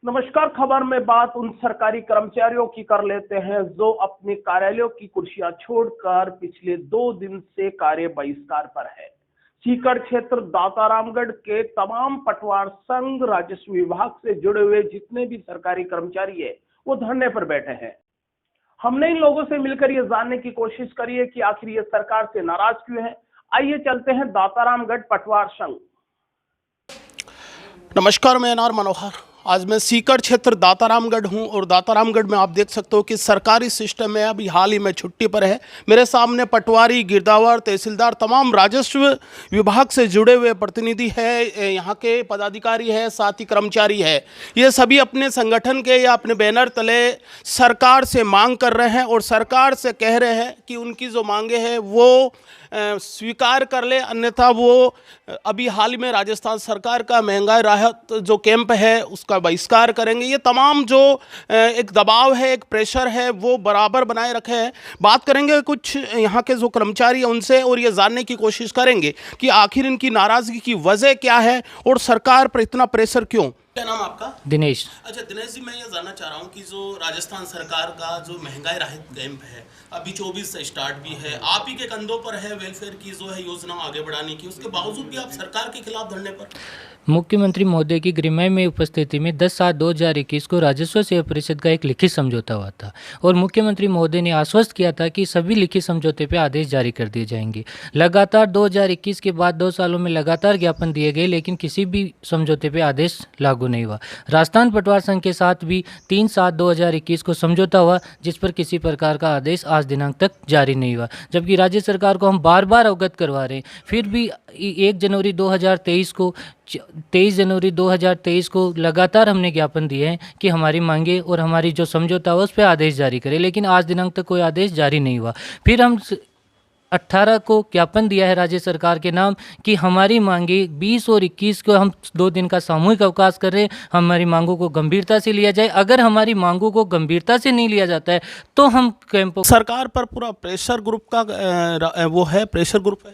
नमस्कार। खबर में बात उन सरकारी कर्मचारियों की कर लेते हैं जो अपने कार्यालयों की कुर्सियां छोड़कर पिछले 2 दिन से कार्य बहिष्कार पर है। सीकर क्षेत्र दातारामगढ़ के तमाम पटवार संघ राजस्व विभाग से जुड़े हुए जितने भी सरकारी कर्मचारी है वो धरने पर बैठे हैं। हमने इन लोगों से मिलकर ये जानने की कोशिश करी है कि आखिर ये सरकार से नाराज क्यों है। आइए चलते हैं दातारामगढ़ पटवार संघ। नमस्कार, मैं एनआर मनोहर। आज मैं सीकर क्षेत्र दातारामगढ़ हूं और दातारामगढ़ में आप देख सकते हो कि सरकारी सिस्टम में अभी हाल ही में छुट्टी पर है। मेरे सामने पटवारी, गिरदावर, तहसीलदार, तमाम राजस्व विभाग से जुड़े हुए प्रतिनिधि है, यहाँ के पदाधिकारी है, साथ ही कर्मचारी है। ये सभी अपने संगठन के या अपने बैनर तले सरकार से मांग कर रहे हैं और सरकार से कह रहे हैं कि उनकी जो मांगे हैं वो स्वीकार कर ले, अन्यथा वो अभी हाल में राजस्थान सरकार का महंगाई राहत जो कैंप है उसका बहिष्कार करेंगे। ये तमाम जो एक दबाव है, एक प्रेशर है, वो बराबर बनाए रखे हैं। बात करेंगे कुछ यहाँ के जो कर्मचारी हैं उनसे और ये जानने की कोशिश करेंगे कि आखिर इनकी नाराज़गी की वजह क्या है और सरकार पर इतना प्रेशर क्यों। क्या नाम आपका? दिनेश। अच्छा दिनेश जी, मैं ये जानना चाह रहा हूँ कि जो राजस्थान सरकार का जो महंगाई राहत कैंप है अभी 24 से स्टार्ट भी है, आप ही के कंधों पर है वेलफेयर की जो है योजना आगे बढ़ाने की, उसके बावजूद भी आप सरकार के खिलाफ धरने पर। मुख्यमंत्री महोदय की गृहमय में उपस्थिति में 10/7/2021 को राजस्व सेवा परिषद का एक लिखित समझौता हुआ था और मुख्यमंत्री महोदय ने आश्वस्त किया था कि सभी लिखित समझौते पर आदेश जारी कर दिए जाएंगे। लगातार 2021 के बाद 2 सालों में लगातार ज्ञापन दिए गए, लेकिन किसी भी समझौते पर आदेश लागू नहीं हुआ। राजस्थान पटवार संघ के साथ भी 3/7/2021 को समझौता हुआ, जिस पर किसी प्रकार का आदेश आज दिनांक तक जारी नहीं हुआ। जबकि राज्य सरकार को हम बार बार अवगत करवा रहे हैं, फिर भी 1 जनवरी 2023 को 23 जनवरी 2023 को लगातार हमने ज्ञापन दिए हैं कि हमारी मांगे और हमारी जो समझौता है उस पर आदेश जारी करें, लेकिन आज दिनांक तक कोई आदेश जारी नहीं हुआ। फिर हम 18 को ज्ञापन दिया है राज्य सरकार के नाम कि हमारी मांगे 20 और 21 को हम 2 दिन का सामूहिक अवकाश कर रहे हैं, हमारी मांगों को गंभीरता से लिया जाए। अगर हमारी मांगों को गंभीरता से नहीं लिया जाता है तो हम कैंपों सरकार पर पूरा प्रेशर ग्रुप का वो है, प्रेशर ग्रुप है।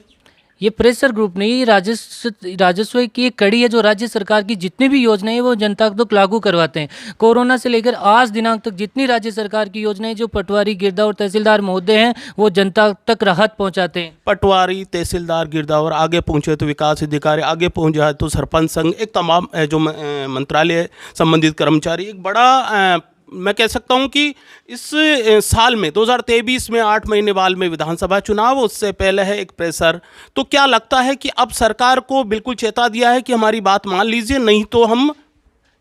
ये प्रेशर ग्रुप नहीं, राजस्व की एक कड़ी है जो राज्य सरकार की जितनी भी योजनाएं हैं वो जनता तक लागू करवाते हैं। कोरोना से लेकर आज दिनांक तक जितनी राज्य सरकार की योजनाएं जो पटवारी, गिरदावर और तहसीलदार महोदय हैं वो जनता तक राहत पहुंचाते हैं। पटवारी, तहसीलदार, गिरदावर आगे पहुंचे तो विकास अधिकारी, आगे पहुंच जाए तो सरपंच संघ, एक तमाम जो मंत्रालय संबंधित कर्मचारी, एक बड़ा मैं कह सकता हूं कि इस साल में 2023 में 8 महीने बाद में विधानसभा चुनाव, उससे पहले है एक प्रेशर। तो क्या लगता है कि अब सरकार को बिल्कुल चेता दिया है कि हमारी बात मान लीजिए, नहीं तो हम।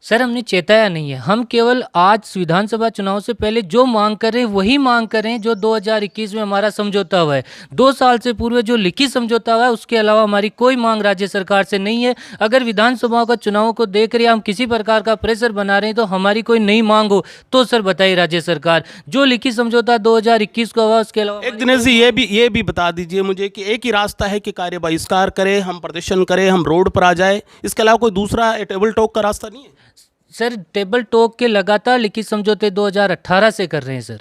सर, हमने चेताया नहीं है, हम केवल आज विधानसभा चुनाव से पहले जो मांग कर रहे हैं वही मांग कर रहे हैं जो 2021 में हमारा समझौता हुआ है। 2 साल से पूर्व जो लिखित समझौता हुआ है उसके अलावा हमारी कोई मांग राज्य सरकार से नहीं है। अगर विधानसभा का चुनाव को देख रहे हम किसी प्रकार का प्रेशर बना रहे हैं तो हमारी कोई नई मांग हो तो सर बताइए राज्य सरकार, जो लिखित समझौता 2021 को हुआ उसके अलावा। एक दिनेश जी, ये भी बता दीजिए मुझे कि एक ही रास्ता है कि कार्य बहिष्कार करें, हम प्रदर्शन करें, हम रोड पर आ जाए, इसके अलावा कोई दूसरा टेबल टॉक का रास्ता नहीं है? सर, टेबल टॉक के लगातार लिखित समझौते 2018 से कर रहे हैं सर।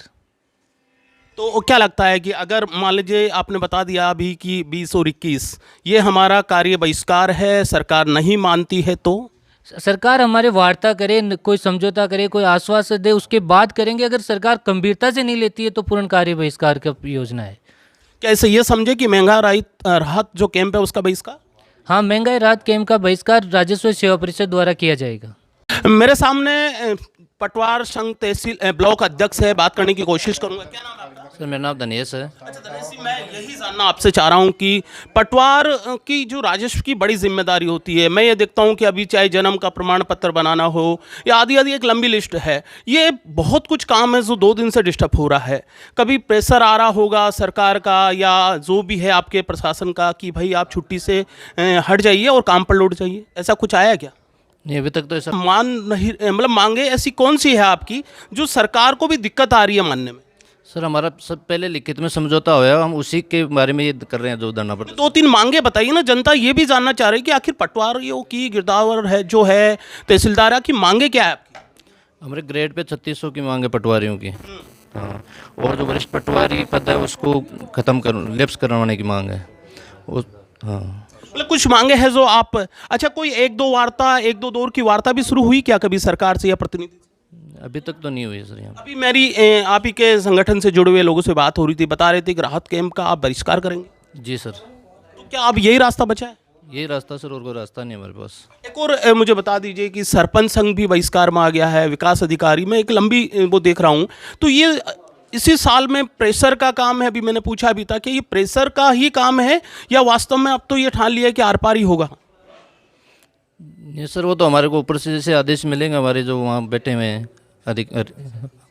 तो क्या लगता है कि अगर मान लीजिए आपने बता दिया अभी कि 20 और 21 ये हमारा कार्य बहिष्कार है, सरकार नहीं मानती है तो? सरकार हमारे वार्ता करे, कोई समझौता करे, कोई आश्वासन दे, उसके बाद करेंगे। अगर सरकार गंभीरता से नहीं लेती है तो पूर्ण कार्य बहिष्कार की योजना है। कैसे ये समझे कि महंगाई राहत जो कैंप है उसका बहिष्कार? हाँ, महंगाई राहत कैंप का बहिष्कार राजस्व सेवा परिषद द्वारा किया जाएगा। मेरे सामने पटवार संघ तहसील ब्लॉक अध्यक्ष है, बात करने की कोशिश करूंगा। क्या नाम है आपका? सर, मेरा नाम दिनेश है। अच्छा दिनेश जी, मैं यही जानना आपसे चाह रहा हूं कि पटवार की जो राजस्व की बड़ी जिम्मेदारी होती है, मैं ये देखता हूं कि अभी चाहे जन्म का प्रमाण पत्र बनाना हो या आदि आदि एक लंबी लिस्ट है, ये बहुत कुछ काम है जो 2 दिन से डिस्टर्ब हो रहा है। कभी प्रेशर आ रहा होगा सरकार का या जो भी है आपके प्रशासन का कि भाई आप छुट्टी से हट जाइए और काम पर लौट जाइए, ऐसा कुछ आया क्या? नहीं, अभी तक तो ऐसा मान नहीं, मतलब मांगे ऐसी कौन सी है आपकी जो सरकार को भी दिक्कत आ रही है मानने में? सर, हमारा सब पहले लिखित में समझौता हुआ है, हम उसी के बारे में ये कर रहे हैं जो धरना पर। 2-3 मांगे बताइए ना, जनता ये भी जानना चाह रही है कि आखिर पटवारियों की, गिरदावर है जो है, तहसीलदार की मांगे क्या है आपकी? हमारे ग्रेड पे 3600 की मांग है पटवारियों की। हाँ, और जो वरिष्ठ पटवारी पद है उसको ख़त्म कर, लैप्स करवाने की मांग है। हाँ, मतलब कुछ मांगे हैं जो आप, अच्छा कोई एक दो दौर की वार्ता भी शुरू हुई क्या कभी सरकार से या प्रतिनिधि से? अभी तक तो नहीं हुई सर यहाँ। अभी मेरी आप ही के संगठन से जुड़े हुए लोगों से बात हो रही थी, बता रहे थे कि राहत कैंप का आप बहिष्कार करेंगे, जी सर, तो क्या अब यही रास्ता बचा है? यही रास्ता सर, और कोई रास्ता नहीं हमारे पास। एक और मुझे बता दीजिए कि सरपंच संघ भी बहिष्कार में आ गया है, विकास अधिकारी, मैं एक लंबी वो देख रहा हूँ, तो ये इसी साल में प्रेशर का काम है। अभी मैंने पूछा भी था कि ये प्रेशर का ही काम है या वास्तव में अब तो ये ठान लिया है कि आर पार ही होगा? ये सर वो तो हमारे को ऊपर से जैसे आदेश मिलेंगे, हमारे जो वहाँ बैठे हुए हैं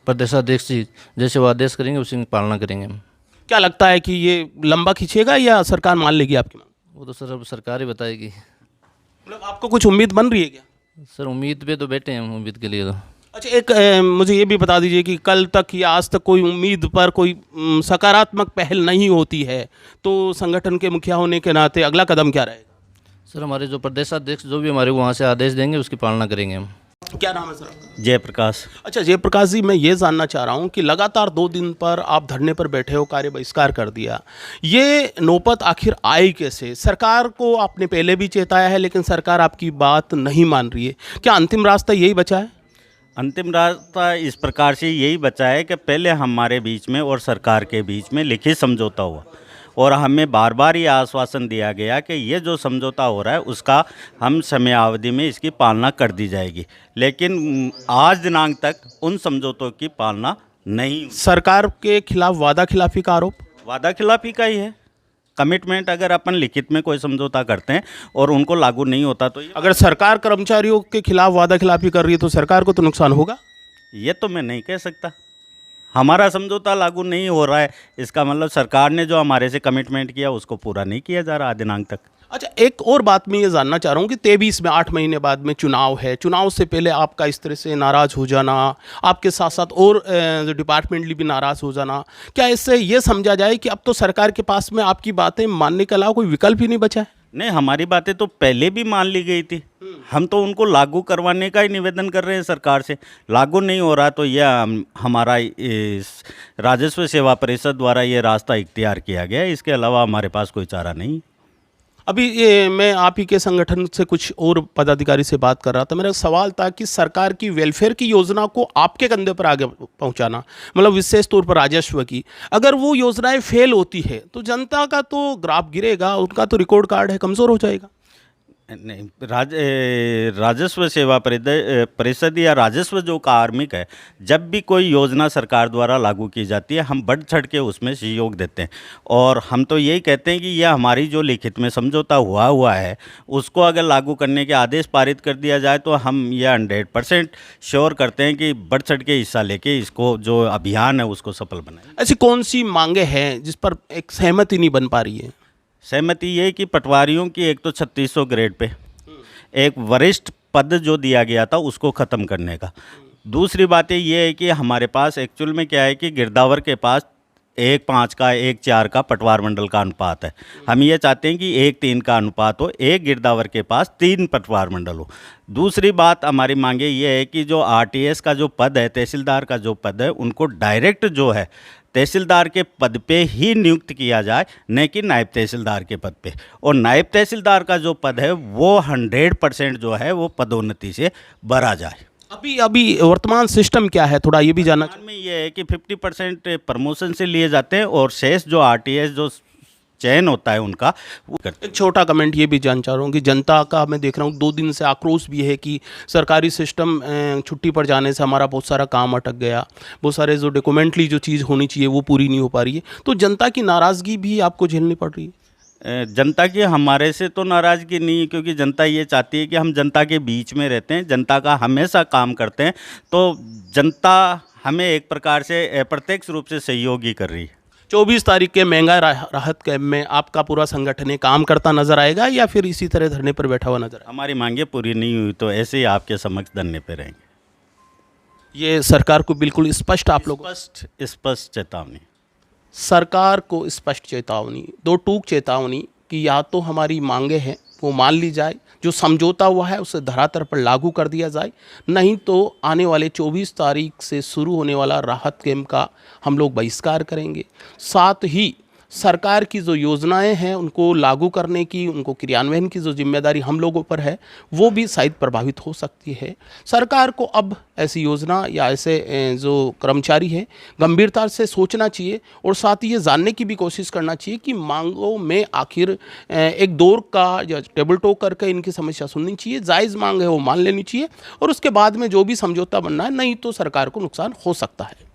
प्रदेशाध्यक्ष जी, जैसे वो आदेश करेंगे उसी की पालना करेंगे हम। क्या लगता है कि ये लंबा खींचेगा या सरकार मान लेगी आपकी मांग? वो तो सर अब सरकार ही बताएगी। मतलब आपको कुछ उम्मीद बन रही है क्या? सर उम्मीद पे तो बैठे हैं हम, उम्मीद के लिए तो। अच्छा एक मुझे ये भी बता दीजिए कि कल तक या आज तक कोई उम्मीद पर कोई सकारात्मक पहल नहीं होती है, तो संगठन के मुखिया होने के नाते अगला कदम क्या रहेगा? सर हमारे जो प्रदेशाध्यक्ष जो भी हमारे वहाँ से आदेश देंगे उसकी पालना करेंगे हम। क्या नाम है सर आपका? जयप्रकाश। अच्छा जयप्रकाश जी, मैं ये जानना चाह रहा हूँ कि लगातार 2 दिन पर आप धरने पर बैठे हो, कार्य बहिष्कार कर दिया, ये नौबत आखिर आई कैसे? सरकार को आपने पहले भी चेताया है लेकिन सरकार आपकी बात नहीं मान रही है, क्या अंतिम रास्ता यही बचा है? अंतिम रास्ता इस प्रकार से यही बचा है कि पहले हमारे बीच में और सरकार के बीच में लिखित समझौता हुआ और हमें बार बार ये आश्वासन दिया गया कि ये जो समझौता हो रहा है उसका हम समयावधि में इसकी पालना कर दी जाएगी, लेकिन आज दिनांक तक उन समझौतों की पालना नहीं। सरकार के खिलाफ वादा खिलाफी का आरोप? वादा खिलाफी का ही है। कमिटमेंट अगर अपन लिखित में कोई समझौता करते हैं और उनको लागू नहीं होता तो अगर सरकार कर्मचारियों के खिलाफ वादा खिलाफी कर रही है तो सरकार को तो नुकसान होगा? ये तो मैं नहीं कह सकता। हमारा समझौता लागू नहीं हो रहा है, इसका मतलब सरकार ने जो हमारे से कमिटमेंट किया उसको पूरा नहीं किया जा रहा दिनांक तक। अच्छा एक और बात मैं ये जानना चाह रहा हूँ कि 23 में 8 महीने बाद में चुनाव है, चुनाव से पहले आपका इस तरह से नाराज़ हो जाना, आपके साथ साथ और जो डिपार्टमेंटली भी नाराज़ हो जाना, क्या इससे ये समझा जाए कि अब तो सरकार के पास में आपकी बातें मानने के अलावा कोई विकल्प ही नहीं बचा है? नहीं, हमारी बातें तो पहले भी मान ली गई थी, हम तो उनको लागू करवाने का ही निवेदन कर रहे हैं सरकार से। लागू नहीं हो रहा तो यह हमारा इस राजस्व सेवा परिषद द्वारा ये रास्ता इख्तियार किया गया है, इसके अलावा हमारे पास कोई चारा नहीं। अभी ये मैं आप ही के संगठन से कुछ और पदाधिकारी से बात कर रहा था, मेरा सवाल था कि सरकार की वेलफेयर की योजना को आपके कंधे पर आगे पहुंचाना, मतलब विशेष तौर पर राजस्व की, अगर वो योजनाएं फेल होती है तो जनता का तो ग्राफ गिरेगा, उनका तो रिकॉर्ड कार्ड है, कमज़ोर हो जाएगा। नहीं, राजस्व सेवा परिषद या राजस्व जो कार्मिक है, जब भी कोई योजना सरकार द्वारा लागू की जाती है हम बढ़ चढ़ के उसमें सहयोग देते हैं और हम तो यही कहते हैं कि यह हमारी जो लिखित में समझौता हुआ है उसको अगर लागू करने के आदेश पारित कर दिया जाए तो हम यह 100% श्योर करते हैं कि बढ़ चढ़ के हिस्सा लेके इसको जो अभियान है उसको सफल बनाएं। ऐसी कौन सी मांगे हैं जिस पर एक सहमति नहीं बन पा रही है? सहमति ये है कि पटवारियों की एक तो 3600 ग्रेड पे एक वरिष्ठ पद जो दिया गया था उसको ख़त्म करने का। दूसरी बात ये है कि हमारे पास एक्चुअल में क्या है कि गिरदावर के पास 1:5 का 1:4 का पटवार मंडल का अनुपात है। हम ये चाहते हैं कि 1:3 का अनुपात हो, एक गिरदावर के पास 3 पटवार मंडल हो। दूसरी बात हमारी मांगे ये है कि जो आरटीएस का जो पद है, तहसीलदार का जो पद है, उनको डायरेक्ट जो है तहसीलदार के पद पे ही नियुक्त किया जाए, न कि नायब तहसीलदार के पद पे। और नायब तहसीलदार का जो पद है वो 100% जो है वो पदोन्नति से भरा जाए। अभी वर्तमान सिस्टम क्या है, थोड़ा ये भी जानना में ये है कि 50% प्रमोशन से लिए जाते हैं और शेष जो आरटीएस जो चयन होता है उनका वो करते हैं। एक छोटा कमेंट ये भी जानना चाह रहा हूँ कि जनता का मैं देख रहा हूँ 2 दिन से आक्रोश भी है कि सरकारी सिस्टम छुट्टी पर जाने से हमारा बहुत सारा काम अटक गया, बहुत सारे जो डॉक्यूमेंटली जो चीज़ होनी चाहिए वो पूरी नहीं हो पा रही है, तो जनता की नाराज़गी भी आपको झेलनी पड़ रही है। जनता की हमारे से तो नाराज़गी नहीं है, क्योंकि जनता ये चाहती है कि हम जनता के बीच में रहते हैं, जनता का हमेशा काम करते हैं, तो जनता हमें एक प्रकार से अप्रत्यक्ष रूप से सहयोग ही कर रही है। 24 तारीख के महंगाई राहत कैंप में आपका पूरा संगठन काम करता नजर आएगा या फिर इसी तरह धरने पर बैठा हुआ नजर आएगा? हमारी मांगे पूरी नहीं हुई तो ऐसे ही आपके समक्ष धरने पर रहेंगे। ये सरकार को बिल्कुल स्पष्ट आप लोग स्पष्ट चेतावनी, सरकार को स्पष्ट चेतावनी, 2 टूक चेतावनी कि या तो हमारी मांगे हैं वो मान ली जाए, जो समझौता हुआ है उसे धरातल पर लागू कर दिया जाए, नहीं तो आने वाले 24 तारीख से शुरू होने वाला राहत कैंप का हम लोग बहिष्कार करेंगे। साथ ही सरकार की जो योजनाएं हैं उनको लागू करने की, उनको क्रियान्वयन की जो जिम्मेदारी हम लोगों पर है वो भी शायद प्रभावित हो सकती है। सरकार को अब ऐसी योजना या ऐसे जो कर्मचारी हैं गंभीरता से सोचना चाहिए और साथ ही ये जानने की भी कोशिश करना चाहिए कि मांगों में आखिर एक दौर का या टेबल टॉक करके इनकी समस्या सुननी चाहिए, जायज़ मांग है वो मान लेनी चाहिए और उसके बाद में जो भी समझौता बनना है, नहीं तो सरकार को नुकसान हो सकता है।